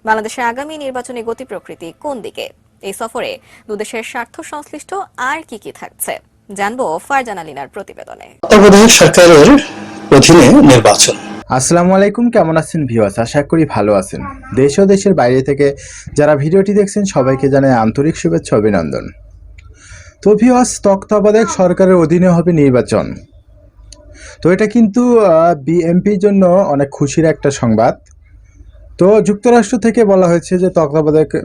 বাংলাদেশের আগামী নির্বাচনী গতি প্রকৃতি কোন দিকে? এই সফরে দুদেশের স্বার্থ সংশ্লিষ্ট আর কি কি থাকছে জানবো ফারজানা লিনার প্রতিবেদনে। তত্ত্বাবধায়ক সরকারের অধীনে নির্বাচন। আসসালামু আলাইকুম, কেমন আছেন ভিউয়ার্স? আশা করি ভালো আছেন। দেশ ও দেশের বাইরে থেকে যারা ভিডিওটি দেখছেন সবাইকে জানাই আন্তরিক শুভেচ্ছা অভিনন্দন। তো ভিউয়ার্স, তত্ত্বাবধায়ক সরকারের অধীনে হবে নির্বাচন। তো এটা কিন্তু বিএনপির জন্য অনেক খুশির একটা সংবাদ। তো যুক্তরাষ্ট্র থেকে বলা হয়েছে যে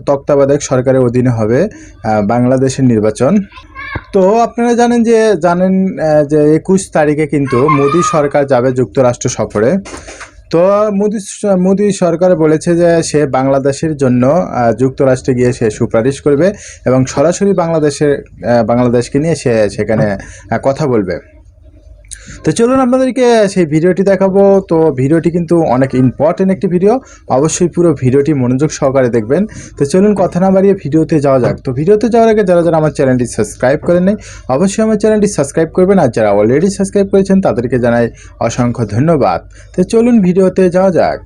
তত্ত্বাবধায়ক সরকারের অধীনে হবে বাংলাদেশের নির্বাচন। তো আপনারা জানেন যে 21 তারিখে কিন্তু মোদী সরকার যাবে যুক্তরাষ্ট্র সফরে। তো মোদী সরকার বলেছে যে সে বাংলাদেশের জন্য যুক্তরাষ্ট্রে গিয়ে সে সুপারিশ করবে এবং সরাসরি বাংলাদেশকে নিয়ে সে সেখানে কথা বলবে। তো চলুন আপনাদেরকে সেই ভিডিওটি দেখাবো। তো ভিডিওটি কিন্তু অনেক ইম্পর্টেন্ট একটি ভিডিও, অবশ্যই পুরো ভিডিওটি মনোযোগ সহকারে দেখবেন। তো চলুন কথা না বাড়িয়ে ভিডিওতে যাওয়া যাক। তো ভিডিওতে যাওয়ার আগে যারা আমার চ্যানেলটি সাবস্ক্রাইব করেন নাই অবশ্যই আমার চ্যানেলটি সাবস্ক্রাইব করবেন, আর যারা অলরেডি সাবস্ক্রাইব করেছেন তাদেরকে জানাই অসংখ্য ধন্যবাদ। তো চলুন ভিডিওতে যাওয়া যাক।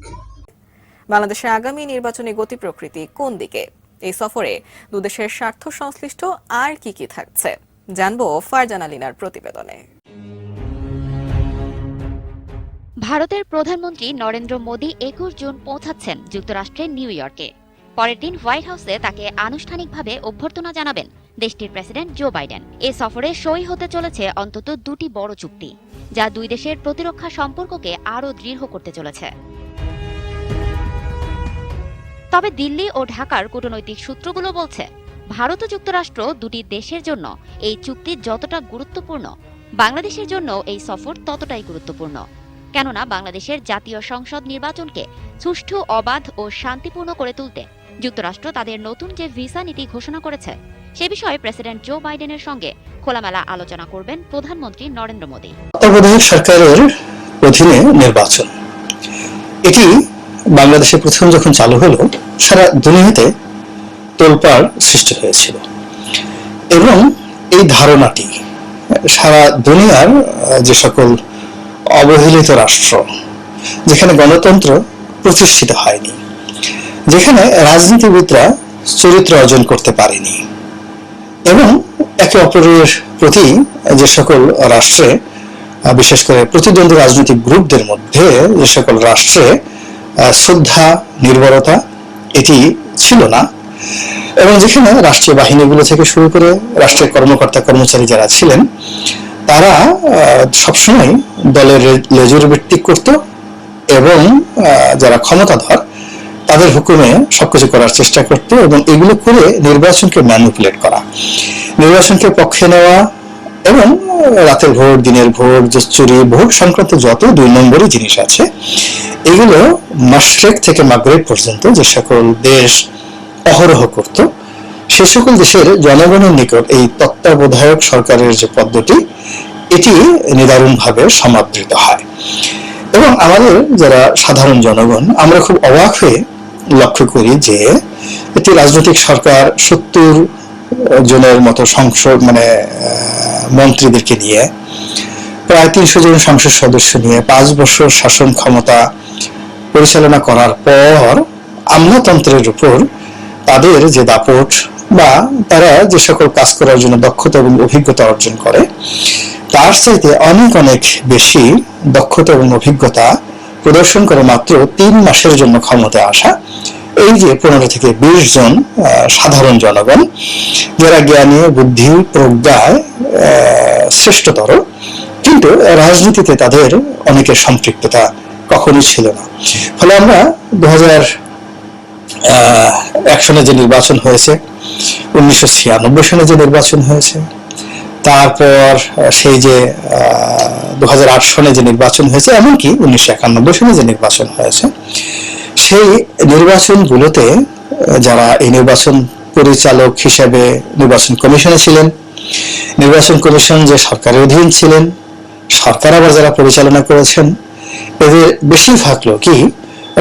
বাংলাদেশের আগামী নির্বাচনী গতি প্রকৃতি কোন দিকে? এই সফরে দুদেশের স্বার্থ সংশ্লিষ্ট আর কি কি থাকছে জানবো ফারজানা লিনার প্রতিবেদনে। ভারতের প্রধানমন্ত্রী নরেন্দ্র মোদী 21 জুন পৌঁছাচ্ছেন যুক্তরাষ্ট্রের নিউ ইয়র্কে। পরের দিন হোয়াইট হাউসে তাকে আনুষ্ঠানিকভাবে অভ্যর্থনা জানাবেন দেশটির প্রেসিডেন্ট জো বাইডেন। এ সফরে সই হতে চলেছে অন্তত দুটি বড় চুক্তি, যা দুই দেশের প্রতিরক্ষা সম্পর্ককে আরও দৃঢ় করতে চলেছে। তবে দিল্লি ও ঢাকার কূটনৈতিক সূত্রগুলো বলছে, ভারত ও যুক্তরাষ্ট্র দুটি দেশের জন্য এই চুক্তি যতটা গুরুত্বপূর্ণ, বাংলাদেশের জন্য এই সফর ততটাই গুরুত্বপূর্ণ। কেননা বাংলাদেশের জাতীয় সংসদ নির্বাচনকে সুষ্ঠু, অবাধ ও শান্তিপূর্ণ করে তুলতে যুক্তরাষ্ট্র তাদের নতুন যে ভিসা নীতি ঘোষণা করেছে সে বিষয়ে প্রেসিডেন্ট জো বাইডেনের সঙ্গে খোলামেলা আলোচনা করবেন প্রধানমন্ত্রী নরেন্দ্র মোদী। তত্ত্বাবধায়ক সরকারের অধীনে নির্বাচন, এটি বাংলাদেশে প্রথম যখন চালু হলো সারা দুনিয়াতে তোলপাড় সৃষ্টি হয়েছিল এবং এই ধারণাটি সারা দুনিয়ার যে সকল অবহেলিত রাষ্ট্র, যেখানে গণতন্ত্র প্রতিষ্ঠিত হয়নি, যেখানে রাজনীতিবিদরা চরিত্র অর্জন করতে পারেনি এবং একে অপরের প্রতি যে সকল রাষ্ট্রে, বিশেষ করে প্রতিদ্বন্দ্বী রাজনৈতিক গ্রুপদের মধ্যে যে সকল রাষ্ট্রে শ্রদ্ধা, নির্ভরতা এটি ছিল না, এবং যেখানে রাষ্ট্রীয় বাহিনীগুলো থেকে শুরু করে রাষ্ট্রের কর্মকর্তা কর্মচারী যারা ছিলেন তারা সবসময় দলের লেজুর ভিত্তিক করত এবং যারা ক্ষমতাধর তাদের হুকুমে সবকিছু করার চেষ্টা করত এবং এগুলো করে নির্বাচনকে ম্যানিপুলেট করা, নির্বাচনকে পক্ষে নেওয়া এবং রাতের ভোট, দিনের ভোট, চুরি, ভোট সংক্রান্ত যত 2 নম্বরই জিনিস আছে এগুলো মাশরিক থেকে মাগরিব পর্যন্ত যে সকল দেশ অহরহ করত, সে সকল দেশের জনগণের নিকট এই তত্ত্বাবধায়ক সরকারের যে পদ্ধতি এটি নিদারুণভাবে সমাদৃত হয় এবং আমাদের যারা সাধারণ জনগণ আমরা খুব অবাক হয়ে লক্ষ্য করি যে একটি রাজনৈতিক সরকার 70 জনের মতো সংসদ মন্ত্রীদেরকে নিয়ে, প্রায় 300 জন সংসদ সদস্য নিয়ে 5 বছর শাসন ক্ষমতা পরিচালনা করার পর আমলাতন্ত্রের উপর তাদের যে দাপট বা তারা যে সকল কাজ করার জন্য দক্ষতা এবং অভিজ্ঞতা অর্জন করে তার চাইতে অনেক অনেক বেশি দক্ষতা এবং অভিজ্ঞতা প্রদর্শন করে মাত্র 3 মাসের জন্য ক্ষমতায় আসা এই যে 15 থেকে 20 জন সাধারণ জনগণ, যারা জ্ঞানী, বুদ্ধি, প্রজ্ঞায় শ্রেষ্ঠতর, কিন্তু রাজনীতিতে তাদের অনেকের সম্পৃক্ততা কখনোই ছিল না। ফলে আমরা 2001 সনে যে নির্বাচন হয়েছে, 1996 সনে যে নির্বাচন হয়েছে, তারপর সেই যে 2008 সনে যে নির্বাচন হয়েছে, এমনকি 1991 সনে যে নির্বাচন হয়েছে, সেই নির্বাচনগুলোতে যারা এই নির্বাচন পরিচালক হিসেবে নির্বাচন কমিশনে ছিলেন, নির্বাচন কমিশন যে সরকারের অধীন ছিলেন, সরকার আবার যারা পরিচালনা করেছেন, এদের বেশিরভাগ লোকই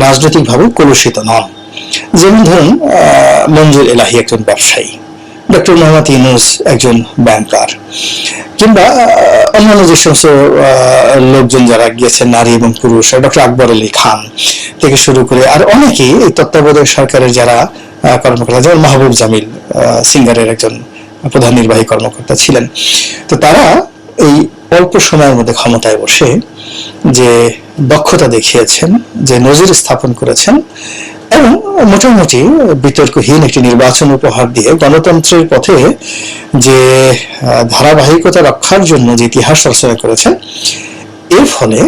রাজনৈতিকভাবে কলুষিত নন। যেমন ধরুন মঞ্জুর এলাহি একজন ব্যবসায়ী, ডক্টর মোহাম্মদ ইউনূস একজন ব্যাংকার, কিংবা অন্যান্য যে সমস্ত লোকজন যারা গিয়েছেন, নারী এবং পুরুষ, ডক্টর আকবর আলী খান থেকে শুরু করে আর অনেকেই এই তত্ত্বাবধায়ক সরকারের যারা কর্মকর্তা, যেমন মাহবুব জামিল সিঙ্গারের একজন প্রধান নির্বাহী কর্মকর্তা ছিলেন। তো তারা এই অল্প সময়ের মধ্যে ক্ষমতায় বসে যে দক্ষতা দেখিয়েছেন, যে নজির স্থাপন করেছেন এবং মোটামুটি বিতর্কহীন একটি নির্বাচন উপহার দিয়ে গণতন্ত্রের পথে যে ধারাবাহিকতা রক্ষার জন্য যে ইতিহাস রচনা করেছেন, এর ফলে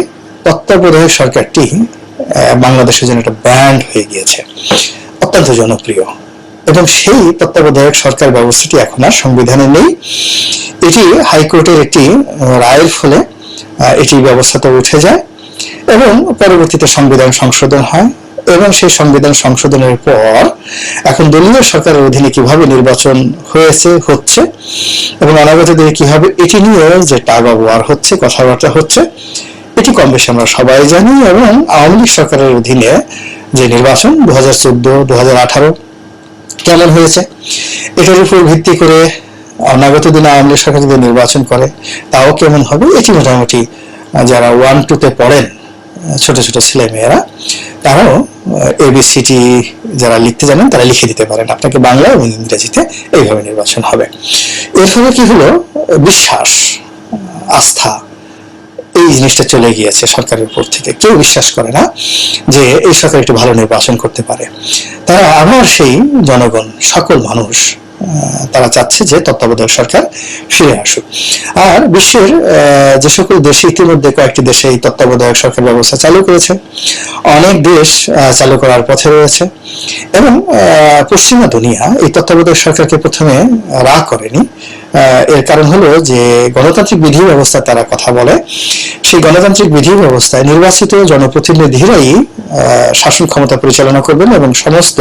তত্ত্বাবধায়ক সরকারটি বাংলাদেশের জন্য একটা ব্র্যান্ড হয়ে গিয়েছে, অত্যন্ত জনপ্রিয়। এবং সেই তত্ত্বাবধায়ক সরকার ব্যবস্থাটি এখন আর সংবিধানে নেই। এটি হাইকোর্টের একটি রায়ের ফলে এটি ব্যবস্থাতে উঠে যায় এবং পরবর্তীতে সংবিধান সংশোধন হয়। এবং সেই সংবিধান সংশোধনের পর এখন দলীয় সরকারের অধীনে কিভাবে নির্বাচন হচ্ছে এবং অনাগত দিনে কি হবে, এটি নিয়ে যে টাগ অফ ওয়ার হচ্ছে, কথাবার্তা হচ্ছে, এটি কম বেশি আমরা সবাই জানি। এবং আওয়ামী লীগ সরকারের অধীনে যে নির্বাচন 2014, 2018 কেমন হয়েছে, এটার উপর ভিত্তি করে অনাগত দিনে আওয়ামী লীগ সরকার যদি নির্বাচন করে তাও কেমন হবে, এটি মোটামুটি যারা 1-2 পড়েন ছোট ছোট ছেলে মেয়েরা, তারাও এবিসিটি যারা লিখতে জানেন তারা লিখে দিতে পারেন আপনাকে বাংলা এবং ইংরেজিতে এইভাবে নির্বাচন হবে। এর ফলে কি হলো, বিশ্বাস, আস্থা, এই জিনিসটা চলে গিয়েছে সরকারের উপর থেকে। কেউ বিশ্বাস করে না যে এই সরকার একটু ভালো নির্বাচন করতে পারে। তারা আবার সেই জনগণ, সকল মানুষ তারা চাচ্ছে যে তত্ত্বাবধায়ক সরকার ফিরে আসুক। আর বিশ্বের যে সকল দেশে ইতিমধ্যে কয়েকটি দেশে এই তত্ত্বাবধায়ক সরকার ব্যবস্থা চালু করেছে, অনেক দেশ চালু করার পথে রয়েছে। এবং পশ্চিমা দুনিয়া এই তত্ত্বাবধায়ক সরকারকে প্রথমে রাগ করেনি। এর কারণ হলো যে গণতান্ত্রিক বিধি ব্যবস্থা তারা কথা বলে, সেই গণতান্ত্রিক বিধি ব্যবস্থায় নির্বাচিত জনপ্রতিনিধিরাই শাসন ক্ষমতা পরিচালনা করবেন এবং সমস্ত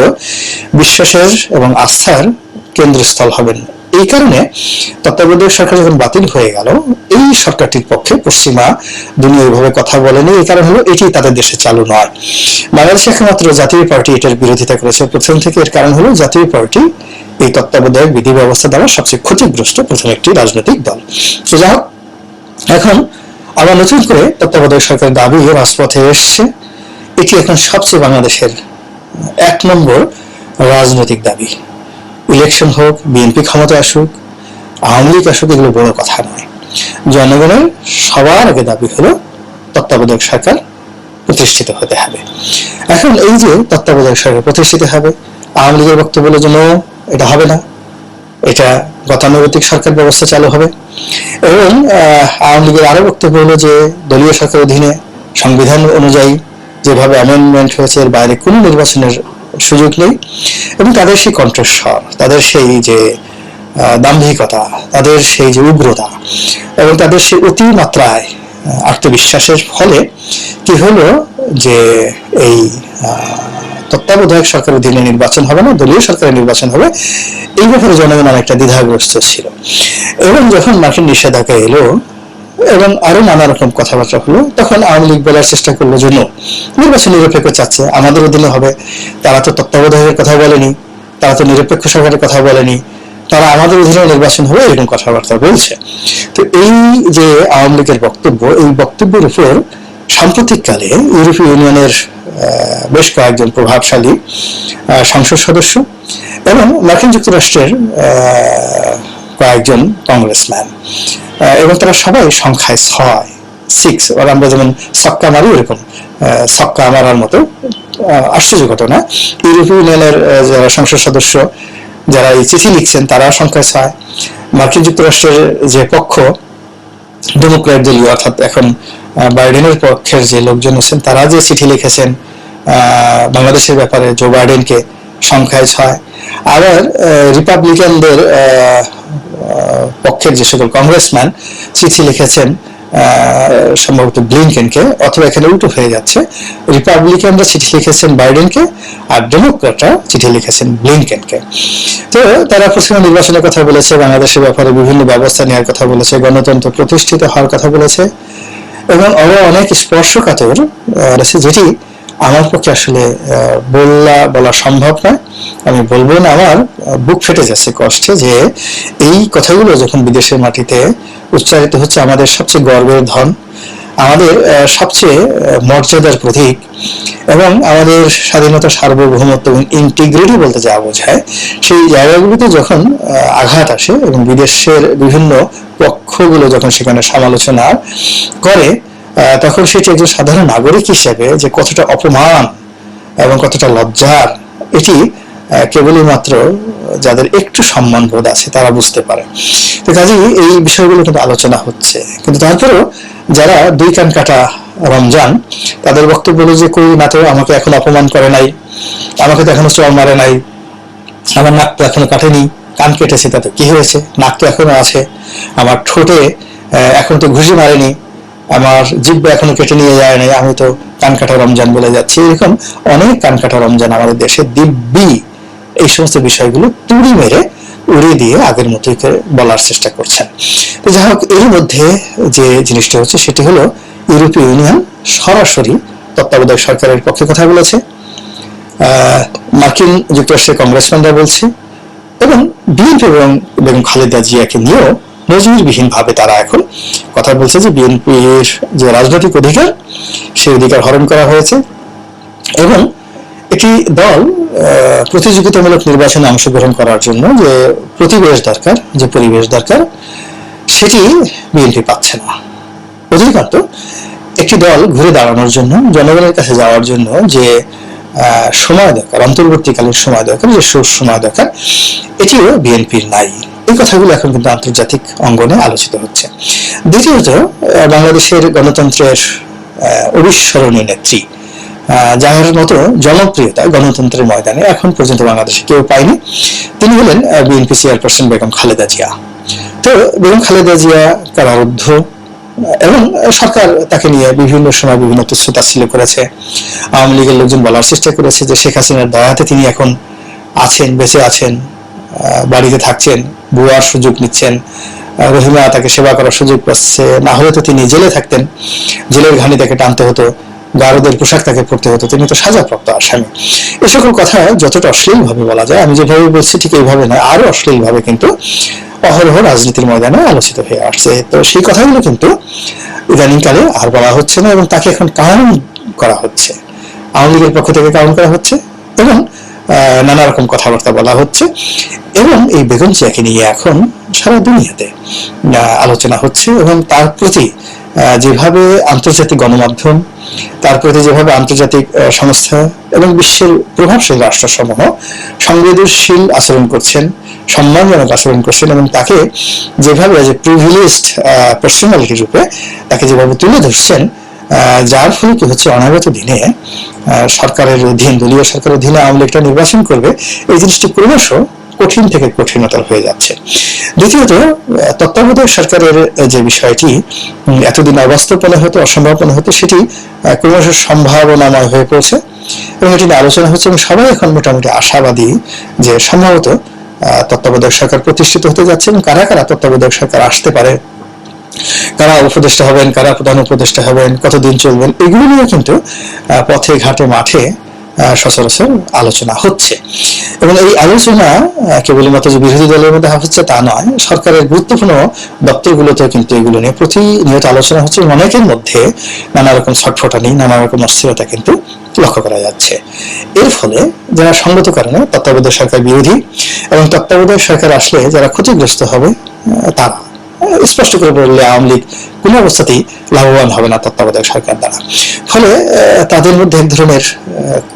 বিশ্বাসের এবং আস্থার কেন্দ্রস্থল হবেন। এই কারণে তত্ত্বাবধায়ক সরকার যখন বাতিল হয়ে গেল, এই সরকারটির পক্ষে পশ্চিমা দুনিয়া এইভাবে কথা বলেনি। এই কারণ হলো এটি তাদের দেশে চালু নয়। বাংলাদেশে একমাত্র জাতীয় পার্টি এটার বিরোধিতা করেছে প্রথম থেকে। এর কারণ হলো জাতীয় পার্টি এই তত্ত্বাবধায়ক বিধি ব্যবস্থা দ্বারা সবচেয়ে ক্ষতিগ্রস্ত প্রথম একটি রাজনৈতিক দল। তো যাই হোক, এখন আবার নতুন করে তত্ত্বাবধায়ক সরকার দাবি রাজপথে এসছে। এটি এখন সবচেয়ে বাংলাদেশের 1 নম্বর রাজনৈতিক দাবি। ইলেকশন হোক, বিএনপি ক্ষমতা আসুক, আওয়ামী লীগ আসুক, এগুলো বড় কথা নয়। জনগণের সবার আগে দাবি হলো তত্ত্বাবধায়ক সরকার প্রতিষ্ঠিত হতে হবে। এখন এই যে তত্ত্বাবধায়ক সরকার প্রতিষ্ঠিত হবে, আওয়ামী লীগের বক্তব্য হলো যে এটা হবে না, এটা গতানুগতিক সরকার ব্যবস্থা চালু হবে। এবং আওয়ামী লীগের আরো বক্তব্য হলো যে দলীয় সরকার অধীনে সংবিধান অনুযায়ী যেভাবে অ্যামেন্ডমেন্ট হয়েছে এর বাইরে কোনো নির্বাচনের সুযোগ নেই। এবং তাদের সেই কণ্ঠস্বর, তাদের সেই যে দাম্ভিকতা, তাদের সেই যে উগ্রতা এবং তাদের সেই অতিমাত্রায় আত্মবিশ্বাসের ফলে কি হলো যে এই তত্ত্বাবধায়ক সরকারের অধীনে নির্বাচন হবে না, দলীয় সরকারের নির্বাচন হবে, এই ব্যাপারে জনগণ অনেকটা দ্বিধাগ্রস্ত ছিল। এবং যখন মার্কিন নিষেধাজ্ঞা এলো এবং আরো নানা রকম কথাবার্তা হলো, তখন আওয়ামী লীগ বলার চেষ্টা করলো যে নির্বাচন নিরপেক্ষ চাচ্ছে, আমাদের অধীনে হবে। তারা তো তত্ত্বাবধায়কের কথা বলেনি, তারা তো নিরপেক্ষ সরকারের কথা বলেনি, তারা আমাদের অধীনে নির্বাচন হবে এরকম কথাবার্তা বলছে। তো এই যে আওয়ামী লীগের বক্তব্য, এই বক্তব্যের উপর সাম্প্রতিককালে ইউরোপীয় ইউনিয়নের বেশ কয়েকজন প্রভাবশালী সংসদ সদস্য এবং মার্কিন যুক্তরাষ্ট্রের কয়েকজন কংগ্রেসম্যান, এবং তারা সবাই সংখ্যায় 6 আর আমরা যেমন সক্কা মারি ওরকম সক্কা মারার মতো আশ্চর্য ঘটনা, ইউরোপীয় ইউনিয়নের যারা সংসদ সদস্য যারা এই চিঠি লিখছেন তারা সংখ্যায় 6। মার্কিন যুক্তরাষ্ট্রের যে পক্ষ ডেমোক্র্যাট দলীয়, অর্থাৎ এখন বাইডেনের পক্ষের যে লোকজন আছেন, তারা যে চিঠি লিখেছেন বাংলাদেশের ব্যাপারে জো বাইডেনকে, সংখ্যায় 6। আবার রিপাবলিকানদের পক্ষের যে সকল কংগ্রেসম্যান চিঠি লিখেছেন সম্ভবত ব্লিংকেনকে, অথবা এখানে উল্টো হয়ে যাচ্ছে, রিপাবলিকানরা চিঠি লিখেছেন বাইডেনকে আর ডেমোক্র্যাটরা চিঠি লিখেছেন ব্লিংকেনকে। তো তারা প্রথমে নির্বাচনের কথা বলেছে, বাংলাদেশের ব্যাপারে বিভিন্ন ব্যবস্থা নেওয়ার কথা বলেছে, গণতন্ত্র প্রতিষ্ঠিত হওয়ার কথা বলেছে এবং অনেক স্পর্শকাতর যেটি আমার পক্ষে আসলে বলা সম্ভব নয়। আমি বলবো না, আমার বুক ফেটে যাচ্ছে কষ্টে যে এই কথাগুলো যখন বিদেশের মাটিতে উচ্চারিত হচ্ছে, আমাদের সবচেয়ে গর্বের ধন, আমাদের সবচেয়ে মর্যাদার প্রতীক এবং আমাদের স্বাধীনতা, সার্বভৌমত্ব এবং ইন্টিগ্রিটি বলতে যা বোঝায়, সেই জায়গাগুলিতে যখন আঘাত আসে এবং বিদেশের বিভিন্ন পক্ষগুলো যখন সেখানে সমালোচনা করে, তখন সেটি একজন সাধারণ নাগরিক হিসেবে যে কতটা অপমান এবং কতটা লজ্জার, এটি কেবলই মাত্র যাদের একটু সম্মান বোধ আছে তারা বুঝতে পারে। তো কাজেই এই বিষয়গুলো কিন্তু আলোচনা হচ্ছে, কিন্তু তারপরেও যারা দুই কান কাটা রমজান, তাদের বক্তব্য হলো যে কই না তো, আমাকে এখন অপমান করে নাই, আমাকে তো এখনো চর মারে নাই, আমার নাক তো এখনো কাটেনি, কান কেটেছে তাতে কি হয়েছে, নাক তো এখনো আছে, আমার ঠোঁটে এখন তো ঘুষি মারেনি, আমার জিহ্বা এখনো কেটে নিয়ে যায় নাই, আমি তো কান কাটা রমজান বলে যাচ্ছি। এরকম অনেক কান কাটা রমজান আমাদের দেশে দিব্যি এই সমস্ত বিষয়গুলো তুড়ি মেরে উড়িয়ে দিয়ে আগের মতোই করে বলার চেষ্টা করছেন। তো যাই হোক, এর মধ্যে যে জিনিসটা হচ্ছে সেটি হলো ইউরোপীয় ইউনিয়ন সরাসরি তত্ত্বাবধায়ক সরকারের পক্ষে কথা বলেছে, মার্কিন যুক্তরাষ্ট্রের কংগ্রেসম্যানরা বলছে, এবং বিএনপি এবং বেগম খালেদা জিয়াকে নিয়েও নজিরবিহীন ভাবে তারা এখন কথা বলছে যে বিএনপির যে রাজনৈতিক অধিকার, সেই অধিকার হরণ করা হয়েছে এবং একটি দল প্রতিযোগিতামূলক নির্বাচনে অংশগ্রহণ করার জন্য যে প্রতিবেশ দরকার, যে পরিবেশ দরকার, সেটি বিএনপি পাচ্ছে না। অধিকাংশ একটি দল ঘুরে দাঁড়ানোর জন্য, জনগণের কাছে যাওয়ার জন্য যে সময় দরকার, অন্তর্বর্তীকালীন সময় দরকার, যে সময় দরকার, এটিও বিএনপির নাই। এই কথাগুলো এখন কিন্তু আন্তর্জাতিক অঙ্গনে আলোচিত হচ্ছে। দ্বিতীয়ত, বাংলাদেশের গণতন্ত্রের অবিস্মরণীয় নেত্রী, যার মতো জনপ্রিয়তা গণতন্ত্রের ময়দানে এখন পর্যন্ত বাংলাদেশে কেউ পায়নি, তিনি হলেন বিএনপি চেয়ারপারসন বেগম খালেদা জিয়া। তো বেগম খালেদা জিয়া কারারুদ্ধ এবং সরকার তাকে নিয়ে বিভিন্ন সময় বিভিন্ন তুচ্ছ-তাচ্ছিল্য করেছে। আওয়ামী লীগের লোকজন বলার চেষ্টা করেছে যে শেখ হাসিনার দয়াতে তিনি এখন আছেন, বেঁচে আছেন, বাড়িতে থাকছেন, বুয়ার সুযোগ নিচ্ছেন, রহিমা তাকে সেবা করার সুযোগ পাচ্ছে, না হলে তো তিনি জেলে থাকতেন, জেলের ঘানি তাকে টানতে হতো, গারদের পোশাক তাকে পড়তে হতো, তিনি তো সাজাপ্রাপ্ত আসামি। এ সকল কথা যতটা অশ্লীল ভাবে বলা যায়, আমি যেভাবে বলছি ঠিক এইভাবে নয়, আরো অশ্লীল ভাবে কিন্তু অহরহ রাজনীতির ময়দানে আলোচিত হয়ে আসছে। তো সেই কথাগুলো কিন্তু ইদানিংকালে আর বলা হচ্ছে না এবং তাকে এখন কাউন্ট করা হচ্ছে, আওয়ামী লীগের পক্ষ থেকে কাউন্ট করা হচ্ছে এবং নানা রকম কথাবার্তা বলা হচ্ছে এবং এই বেগম জিয়াকে নিয়ে এখন সারা দুনিয়াতে আলোচনা হচ্ছে এবং তার প্রতি যেভাবে আন্তর্জাতিক গণমাধ্যম, তার প্রতি যেভাবে আন্তর্জাতিক সংস্থা এবং বিশ্বের প্রভাবশালী রাষ্ট্রসমূহ সংবেদনশীল আচরণ করছেন, সম্মানজনক আচরণ করছেন এবং তাকে যেভাবে যে প্রিভিলেজড পার্সোনালিটি রূপে তাকে যেভাবে তুলে ধরছেন, যার ফলে কি হচ্ছে, অনাগত দিনে সরকারের অধীন, দলীয় সরকারের অধীনে আওয়ামী লীগটা নির্বাচন করবে, এই জিনিসটি ক্রমশ কঠিন থেকে কঠিনতর হয়ে যাচ্ছে। দ্বিতীয়ত, তত্ত্বাবধায়ক সরকারের যে বিষয়টি এতদিন অবাস্তব মনে হতো, অসম্ভব মনে হতো, সেটি ক্রমশ সম্ভাবনাময় হয়ে পড়ছে এবং এটি নিয়ে আলোচনা হচ্ছে এবং সবাই এখন মোটামুটি আশাবাদী যে সম্ভবত তত্ত্বাবধায়ক সরকার প্রতিষ্ঠিত হতে যাচ্ছে এবং কারা কারা তত্ত্বাবধায়ক সরকার আসতে পারে, কারা উপদেষ্টা হবেন, কারা প্রধান উপদেষ্টা হবেন, কতদিন চলবেন, এগুলো নিয়ে কিন্তু পথে ঘাটে মাঠে সচরাচর আলোচনা হচ্ছে এবং এই আলোচনা কেবলমাত্র যে বিরোধী দলের মধ্যে হচ্ছে তা নয়, সরকারের গুরুত্বপূর্ণ দপ্তরগুলোতেও কিন্তু এগুলো নিয়ে প্রতিনিয়ত আলোচনা হচ্ছে এবং অনেকের মধ্যে নানা রকম ছটফটানি, নানা রকম অস্থিরতা কিন্তু লক্ষ্য করা যাচ্ছে। এর ফলে যারা সঙ্গত কারণে তত্ত্বাবধায়ক সরকার বিরোধী এবং তত্ত্বাবধায়ক সরকার আসলে যারা ক্ষতিগ্রস্ত হবে, তারা স্পষ্ট করে বললে আওয়ামী লীগ কোনো অবস্থাতেই লাভবান হবে না তত্ত্বাবধায়ক সরকার দ্বারা। ফলে তাদের মধ্যে এক ধরনের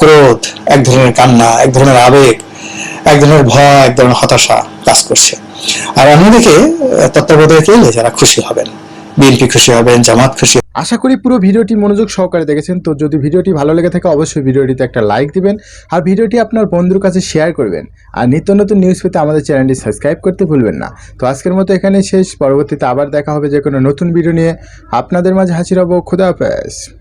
ক্রোধ, এক ধরনের কান্না, এক ধরনের আবেগ, এক ধরনের ভয়, এক ধরনের হতাশা কাজ করছে। আর অন্যদিকে তত্ত্বাবধায়ক এলে যারা খুশি হবেন, বিএনপি খুশি হবেন, জামাত খুশি। আশা করি পুরো ভিডিওটি মনোযোগ সহকারে দেখেছেন। তো যদি ভিডিওটি ভালো লেগে থাকে অবশ্যই ভিডিওটিতে একটা লাইক দিবেন আর ভিডিওটি আপনার বন্ধুর কাছে শেয়ার করবেন আর নিত্য নতুন নিউজ পেতে আমাদের চ্যানেলটি সাবস্ক্রাইব করতে ভুলবেন না। তো আজকের মতো এখানেই শেষ, পরবর্তীতে আবার দেখা হবে যে কোনো নতুন ভিডিও নিয়ে। আপনাদের মাঝে হাজির হব। খোদা হাফেজ।